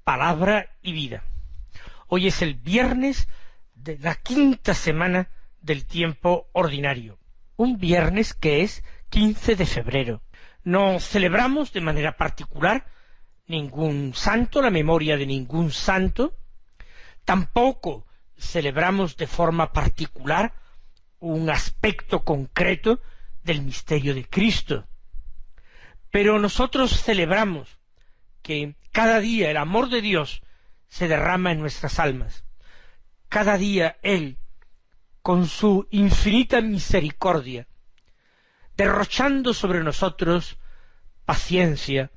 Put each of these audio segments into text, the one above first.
palabra y vida. Hoy es el viernes de la quinta semana del tiempo ordinario. Un viernes que es 15 de febrero. No celebramos de manera particular ningún santo, la memoria de ningún santo. Tampoco celebramos de forma particular un aspecto concreto del misterio de Cristo. Pero nosotros celebramos que cada día el amor de Dios se derrama en nuestras almas. Cada día Él, con su infinita misericordia, derrochando sobre nosotros paciencia,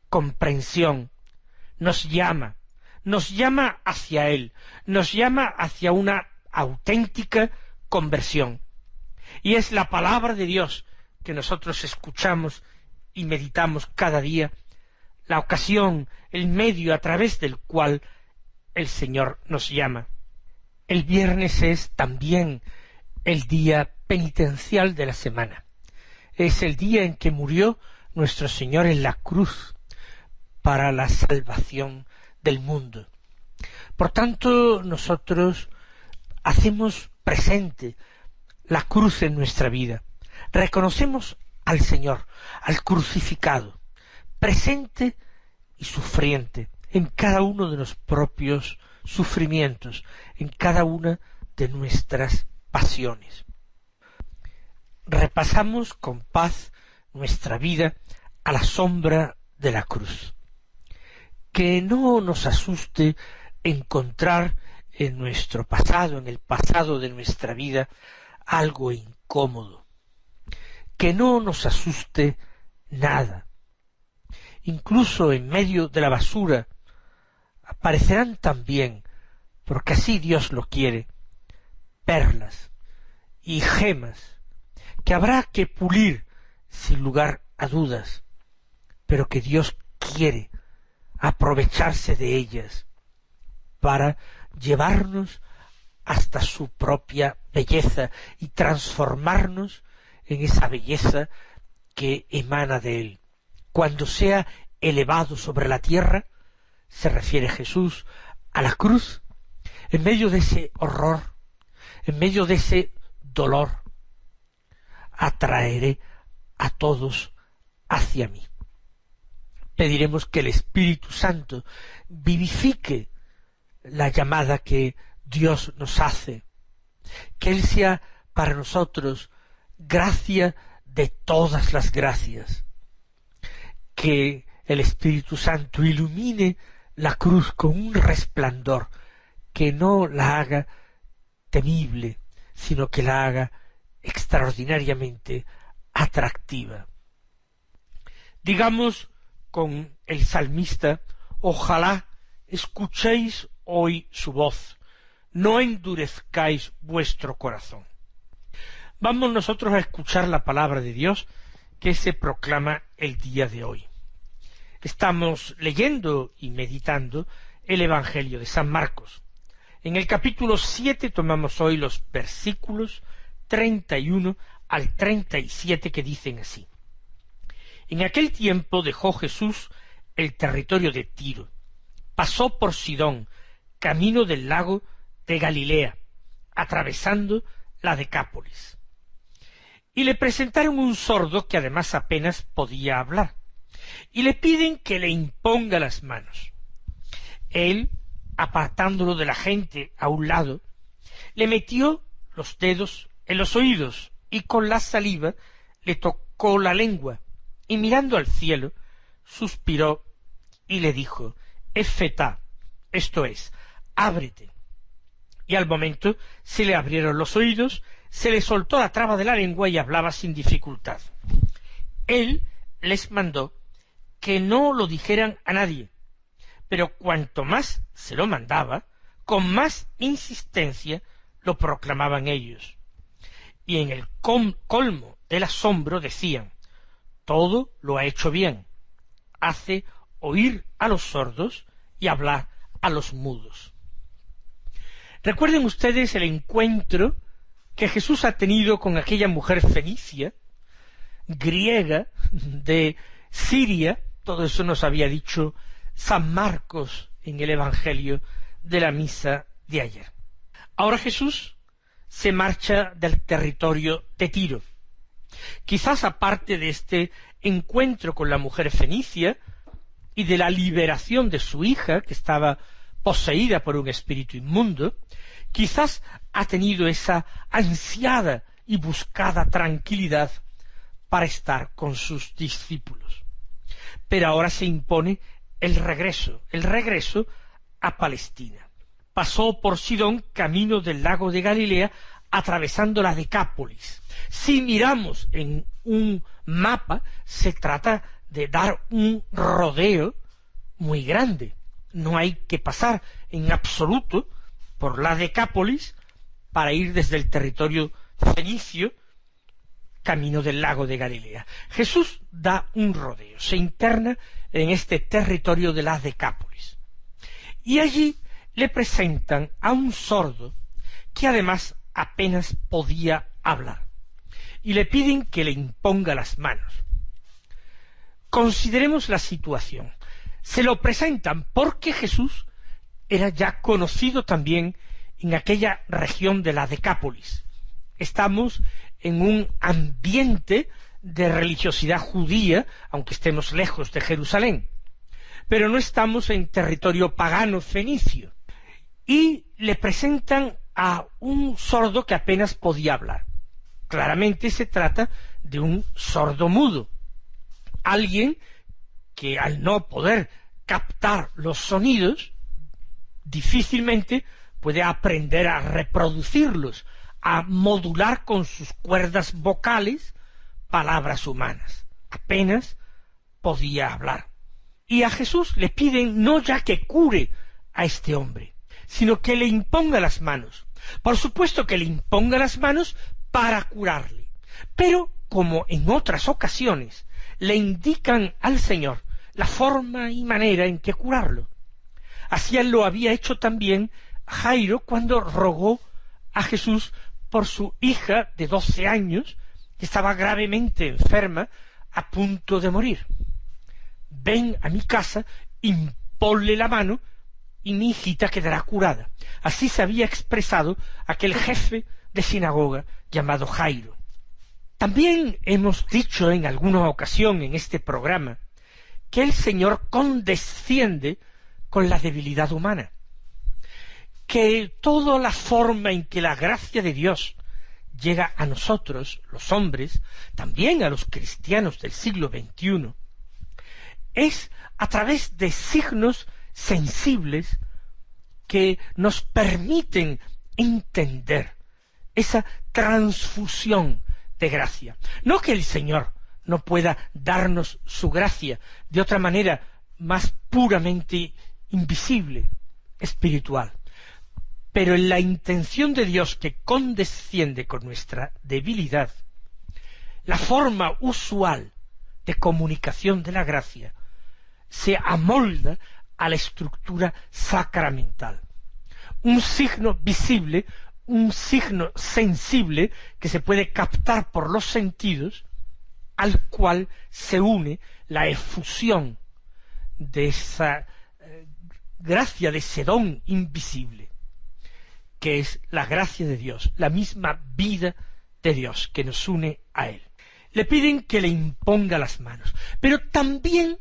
comprensión, nos llama hacia Él, nos llama hacia una auténtica conversión. Y es la palabra de Dios que nosotros escuchamos y meditamos cada día, la ocasión, el medio a través del cual el Señor nos llama. El viernes es también el día penitencial de la semana. Es el día en que murió nuestro Señor en la cruz para la salvación del mundo. Por tanto, nosotros hacemos presente la cruz en nuestra vida. Reconocemos al Señor, al crucificado, presente y sufriente en cada uno de los propios sufrimientos, en cada una de nuestras pasiones. Repasamos con paz nuestra vida a la sombra de la cruz. Que no nos asuste encontrar en nuestro pasado, en el pasado de nuestra vida, algo incómodo. Que no nos asuste nada. Incluso en medio de la basura aparecerán también, porque así Dios lo quiere, perlas y gemas que habrá que pulir sin lugar a dudas, pero que Dios quiere aprovecharse de ellas para llevarnos hasta su propia belleza y transformarnos en esa belleza que emana de Él. Cuando sea elevado sobre la tierra, se refiere Jesús a la cruz, en medio de ese horror, en medio de ese dolor, atraeré a todos hacia mí. Pediremos que el Espíritu Santo vivifique la llamada que Dios nos hace, que Él sea para nosotros gracia de todas las gracias, que el Espíritu Santo ilumine la cruz con un resplandor que no la haga temible, sino que la haga extraordinariamente atractiva. Digamos con el salmista: ojalá escuchéis hoy su voz, no endurezcáis vuestro corazón. Vamos nosotros a escuchar la palabra de Dios que se proclama el día de hoy. Estamos leyendo y meditando el Evangelio de San Marcos. En el capítulo 7 tomamos hoy los versículos 31 al 37 que dicen así: En aquel tiempo dejó Jesús el territorio de Tiro, pasó por Sidón, camino del lago de Galilea, atravesando la Decápolis. Y le presentaron un sordo que además apenas podía hablar, y le piden que le imponga las manos. Él, apartándolo de la gente a un lado, le metió los dedos en los oídos y con la saliva le tocó la lengua, y mirando al cielo, suspiró y le dijo: Efetá, esto es, ábrete. Y al momento se le abrieron los oídos, se le soltó la traba de la lengua y hablaba sin dificultad. Él les mandó que no lo dijeran a nadie, pero cuanto más se lo mandaba, con más insistencia lo proclamaban ellos. Y en el colmo del asombro decían: todo lo ha hecho bien, hace oír a los sordos y hablar a los mudos. Recuerden ustedes el encuentro que Jesús ha tenido con aquella mujer fenicia, griega, de Siria. Todo eso nos había dicho San Marcos en el Evangelio de la misa de ayer. Ahora Jesús se marcha del territorio de Tiro. Quizás aparte de este encuentro con la mujer fenicia y de la liberación de su hija, que estaba poseída por un espíritu inmundo, quizás ha tenido esa ansiada y buscada tranquilidad para estar con sus discípulos. Pero ahora se impone el regreso a Palestina. Pasó por Sidón, camino del lago de Galilea, atravesando la Decápolis. Si miramos en un mapa, se trata de dar un rodeo muy grande. No hay que pasar en absoluto por la Decápolis para ir desde el territorio fenicio camino del lago de Galilea. Jesús da un rodeo, se interna en este territorio de la Decápolis. Y allí le presentan a un sordo que además apenas podía hablar, y le piden que le imponga las manos. Consideremos la situación. Se lo presentan porque Jesús era ya conocido también en aquella región de la Decápolis. Estamos en un ambiente de religiosidad judía, aunque estemos lejos de Jerusalén, pero no estamos en territorio pagano fenicio. Y le presentan a un sordo que apenas podía hablar. Claramente se trata de un sordo mudo, alguien que al no poder captar los sonidos, difícilmente puede aprender a reproducirlos, a modular con sus cuerdas vocales palabras humanas. Apenas podía hablar. Y a Jesús le piden no ya que cure a este hombre, sino que le imponga las manos. Por supuesto que le imponga las manos para curarle, pero como en otras ocasiones le indican al Señor la forma y manera en que curarlo. Así lo había hecho también Jairo cuando rogó a Jesús por su hija de 12 años, que estaba gravemente enferma, a punto de morir. Ven a mi casa, imponle la mano, y mi hijita quedará curada. Así se había expresado aquel jefe de sinagoga llamado Jairo. También hemos dicho en alguna ocasión en este programa que el Señor condesciende con la debilidad humana, que toda la forma en que la gracia de Dios llega a nosotros, los hombres, también a los cristianos del siglo XXI, es a través de signos sensibles que nos permiten entender esa transfusión de gracia. No que el Señor no pueda darnos su gracia de otra manera más puramente invisible, espiritual, pero en la intención de Dios que condesciende con nuestra debilidad, la forma usual de comunicación de la gracia se amolda a la estructura sacramental. Un signo visible, un signo sensible que se puede captar por los sentidos, al cual se une la efusión de esa gracia de ese don invisible, que es la gracia de Dios, la misma vida de Dios que nos une a Él. Le piden que le imponga las manos, pero también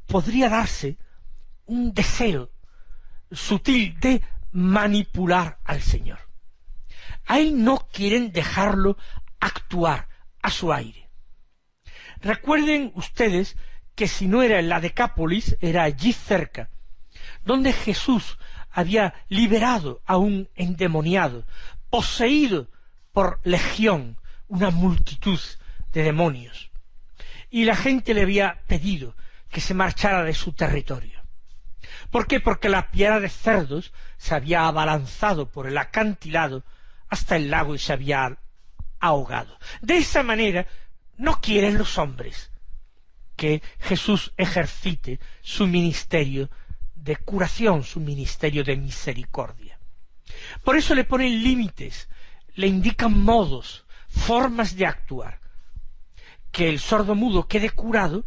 podría darse un deseo sutil de manipular al Señor. A Él no quieren dejarlo actuar a su aire. Recuerden ustedes que si no era en la Decápolis, era allí cerca, donde Jesús había liberado a un endemoniado, poseído por legión, una multitud de demonios. Y la gente le había pedido que se marchara de su territorio. ¿Por qué? Porque la piara de cerdos se había abalanzado por el acantilado hasta el lago y se había ahogado. De esa manera no quieren los hombres que Jesús ejercite su ministerio de curación, su ministerio de misericordia. Por eso le ponen límites, le indican modos, formas de actuar. Que el sordo mudo quede curado,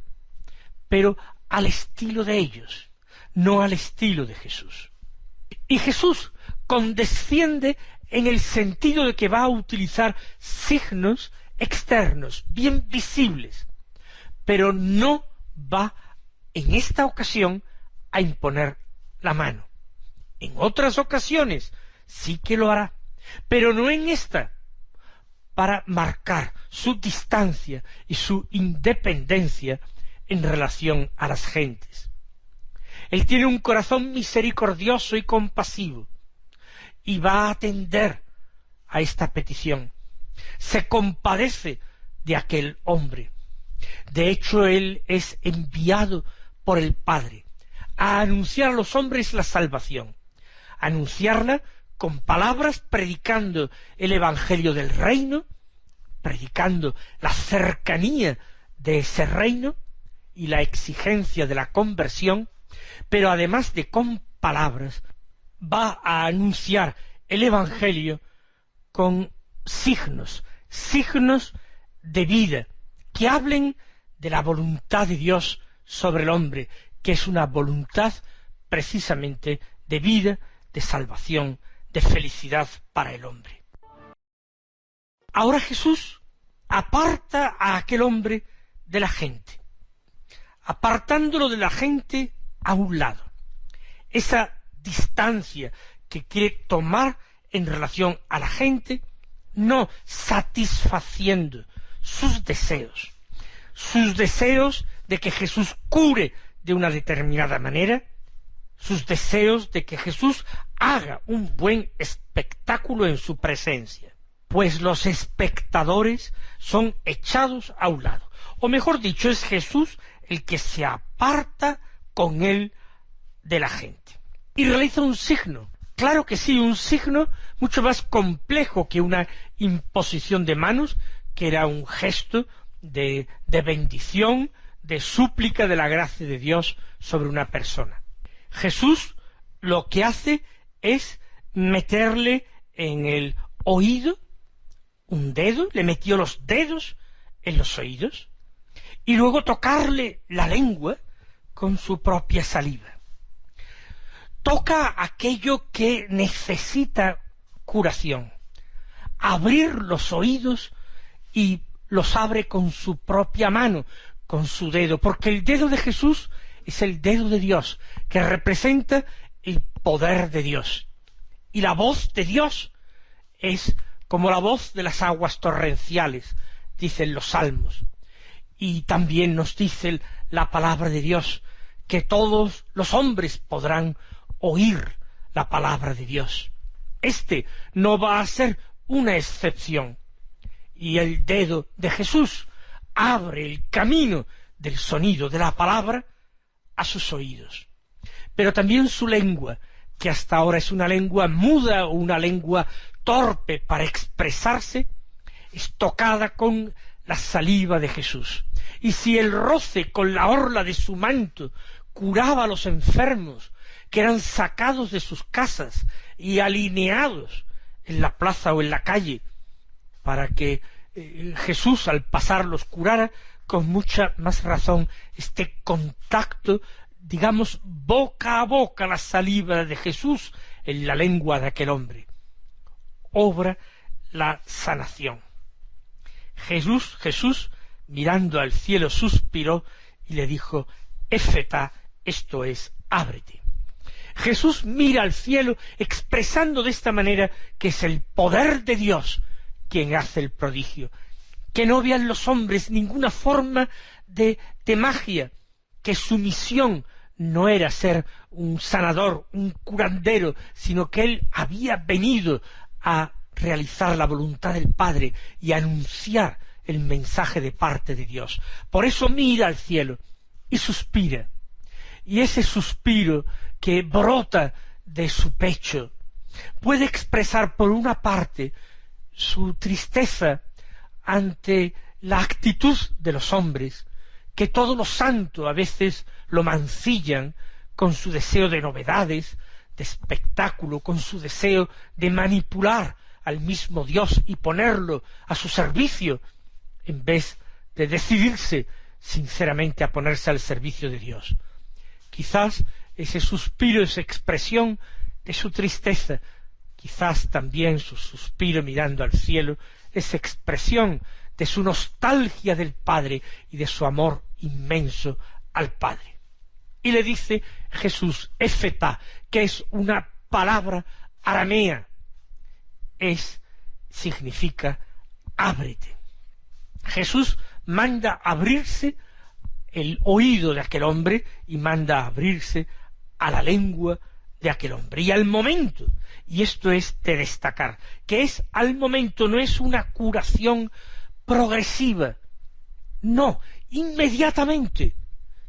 pero al estilo de ellos, no al estilo de Jesús. Y Jesús condesciende en el sentido de que va a utilizar signos externos, bien visibles, pero no va en esta ocasión a imponer la mano. En otras ocasiones sí que lo hará, pero no en esta, para marcar su distancia y su independencia en relación a las gentes. Él tiene un corazón misericordioso y compasivo, y va a atender a esta petición. Se compadece de aquel hombre. De hecho, él es enviado por el Padre a anunciar a los hombres la salvación, a anunciarla con palabras, predicando el Evangelio del reino, predicando la cercanía de ese reino y la exigencia de la conversión, pero además de con palabras, va a anunciar el Evangelio con signos de vida, que hablen de la voluntad de Dios sobre el hombre, que es una voluntad precisamente de vida, de salvación, de felicidad para el hombre. Ahora Jesús aparta a aquel hombre de la gente, apartándolo de la gente a un lado. Esa distancia que quiere tomar en relación a la gente, no satisfaciendo sus deseos de que Jesús cure de una determinada manera, sus deseos de que Jesús haga un buen espectáculo en su presencia, pues los espectadores son echados a un lado, o mejor dicho, es Jesús el que se aparta con él de la gente, y realiza un signo. Claro que sí, un signo mucho más complejo que una imposición de manos, que era un gesto de bendición, de súplica de la gracia de Dios sobre una persona. Jesús lo que hace es meterle en el oído un dedo, le metió los dedos en los oídos, y luego tocarle la lengua con su propia saliva. Toca aquello que necesita curación, abrir los oídos, y los abre con su propia mano, con su dedo, porque el dedo de Jesús es el dedo de Dios, que representa el poder de Dios. Y la voz de Dios es como la voz de las aguas torrenciales, dicen los salmos. Y también nos dice la palabra de Dios, que todos los hombres podrán oír la palabra de Dios. Este no va a ser una excepción. Y el dedo de Jesús abre el camino del sonido de la palabra a sus oídos. Pero también su lengua, que hasta ahora es una lengua muda o una lengua torpe para expresarse, es tocada con la saliva de Jesús. Y si el roce con la orla de su manto curaba a los enfermos, que eran sacados de sus casas y alineados en la plaza o en la calle, para que Jesús al pasar los curara, con mucha más razón este contacto, digamos, boca a boca, la saliva de Jesús en la lengua de aquel hombre, obra la sanación. Jesús, mirando al cielo, suspiró y le dijo, Éfeta, esto es, ábrete. Jesús mira al cielo expresando de esta manera que es el poder de Dios quien hace el prodigio, que no vean los hombres ninguna forma de magia, que su misión no era ser un sanador, un curandero, sino que él había venido a realizar la voluntad del Padre y a anunciar el mensaje de parte de Dios. Por eso mira al cielo y suspira, y ese suspiro que brota de su pecho puede expresar por una parte su tristeza ante la actitud de los hombres, que todo lo santo a veces lo mancillan con su deseo de novedades, de espectáculo, con su deseo de manipular al mismo Dios y ponerlo a su servicio, en vez de decidirse sinceramente a ponerse al servicio de Dios. Quizás ese suspiro es expresión de su tristeza, quizás también su suspiro mirando al cielo es expresión de su nostalgia del Padre y de su amor inmenso al Padre. Y le dice Jesús, Efetá, que es una palabra aramea, significa ábrete. Jesús manda abrirse el oído de aquel hombre y manda abrirse a la lengua de aquel hombre. Y al momento, y esto es de destacar, que es al momento, no es una curación progresiva, no, inmediatamente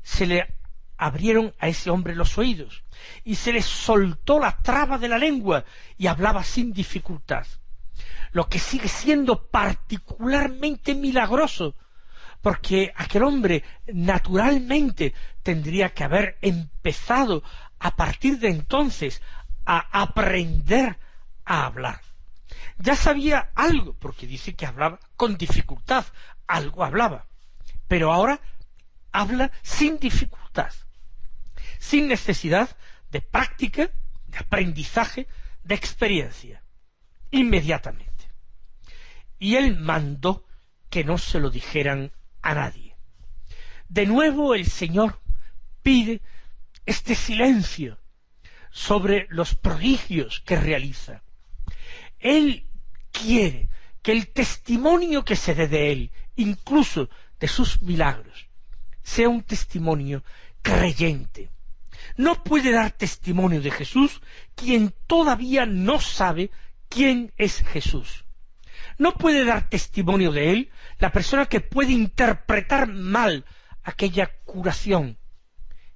se le abrieron a ese hombre los oídos y se le soltó la traba de la lengua y hablaba sin dificultad, lo que sigue siendo particularmente milagroso, porque aquel hombre naturalmente tendría que haber empezado a partir de entonces a aprender a hablar. Ya sabía algo, porque dice que hablaba con dificultad, algo hablaba, pero ahora habla sin dificultad, sin necesidad de práctica, de aprendizaje, de experiencia, inmediatamente. Y él mandó que no se lo dijeran a nadie. De nuevo el Señor pide este silencio sobre los prodigios que realiza. Él quiere que el testimonio que se dé de él, incluso de sus milagros, sea un testimonio creyente. No puede dar testimonio de Jesús quien todavía no sabe quién es Jesús. No puede dar testimonio de él la persona que puede interpretar mal aquella curación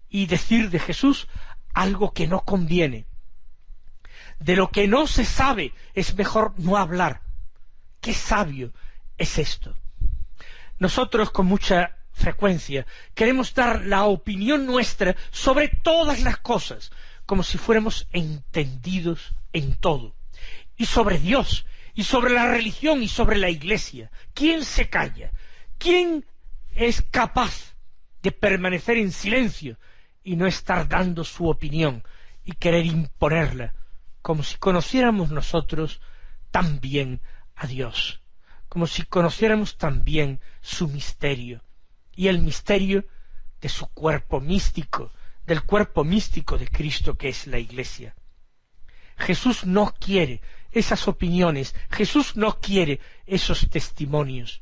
y decir de Jesús algo que no conviene. De lo que no se sabe es mejor no hablar. ¡Qué sabio es esto! Nosotros con mucha frecuencia queremos dar la opinión nuestra sobre todas las cosas, como si fuéramos entendidos en todo, y sobre Dios, y sobre la religión, y sobre la Iglesia. ¿Quién se calla? ¿Quién es capaz de permanecer en silencio y no estar dando su opinión y querer imponerla, como si conociéramos nosotros también a Dios, como si conociéramos también su misterio, y el misterio de su cuerpo místico, del cuerpo místico de Cristo que es la Iglesia? Jesús no quiere esas opiniones, Jesús no quiere esos testimonios.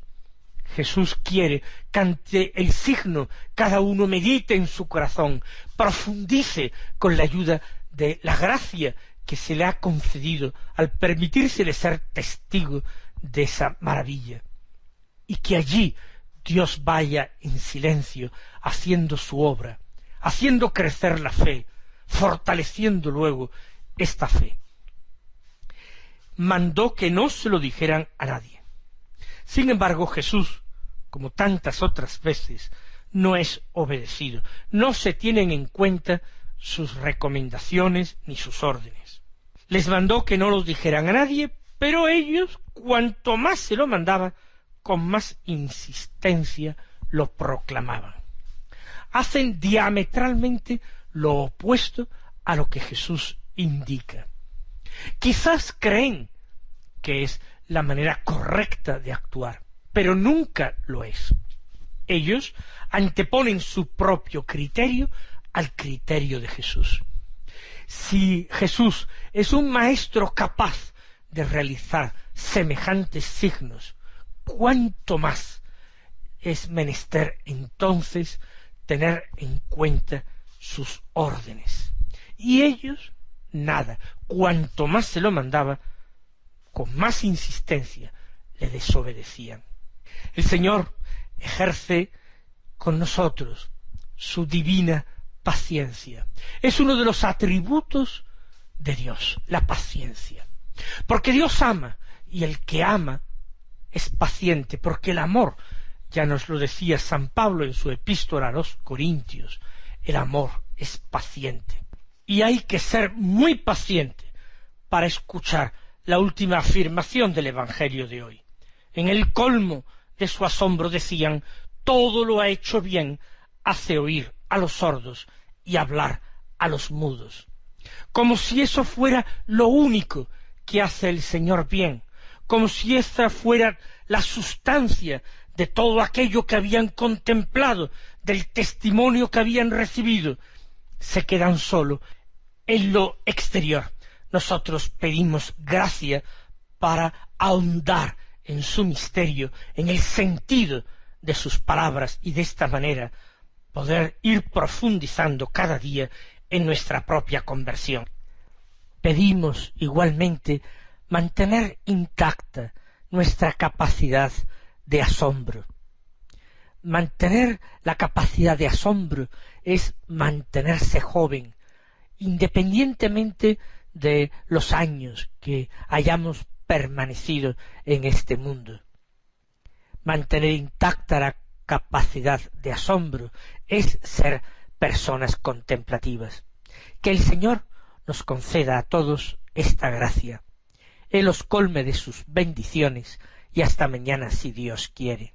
Jesús quiere que ante el signo cada uno medite en su corazón, profundice con la ayuda de la gracia que se le ha concedido al permitírsele ser testigo de esa maravilla, y que allí Dios vaya en silencio haciendo su obra, haciendo crecer la fe, fortaleciendo luego esta fe. Mandó que no se lo dijeran a nadie. Sin embargo, Jesús, como tantas otras veces, no es obedecido. No se tienen en cuenta sus recomendaciones ni sus órdenes. Les mandó que no los dijeran a nadie, pero ellos, cuanto más se lo mandaban, con más insistencia lo proclamaban. Hacen diametralmente lo opuesto a lo que Jesús indica. Quizás creen que es la manera correcta de actuar, pero nunca lo es. Ellos anteponen su propio criterio al criterio de Jesús. Si Jesús es un maestro capaz de realizar semejantes signos, ¿cuánto más es menester entonces tener en cuenta sus órdenes? Y ellos, nada, cuanto más se lo mandaba, con más insistencia le desobedecían. El Señor ejerce con nosotros su divina paciencia. Es uno de los atributos de Dios, la paciencia. Porque Dios ama, y el que ama es paciente, porque el amor, ya nos lo decía San Pablo en su epístola a los Corintios, el amor es paciente. Y hay que ser muy paciente para escuchar la última afirmación del Evangelio de hoy. En el colmo de su asombro decían: todo lo ha hecho bien, hace oír a los sordos y hablar a los mudos. Como si eso fuera lo único que hace el Señor bien, como si esta fuera la sustancia de todo aquello que habían contemplado, del testimonio que habían recibido, se quedan solo en lo exterior. Nosotros pedimos gracia para ahondar en su misterio, en el sentido de sus palabras, y de esta manera poder ir profundizando cada día en nuestra propia conversión. Pedimos igualmente mantener intacta nuestra capacidad de asombro. Mantener la capacidad de asombro es mantenerse joven, independientemente de los años que hayamos permanecido en este mundo. Mantener intacta la capacidad de asombro es ser personas contemplativas. Que el Señor nos conceda a todos esta gracia. Él os colme de sus bendiciones y hasta mañana si Dios quiere.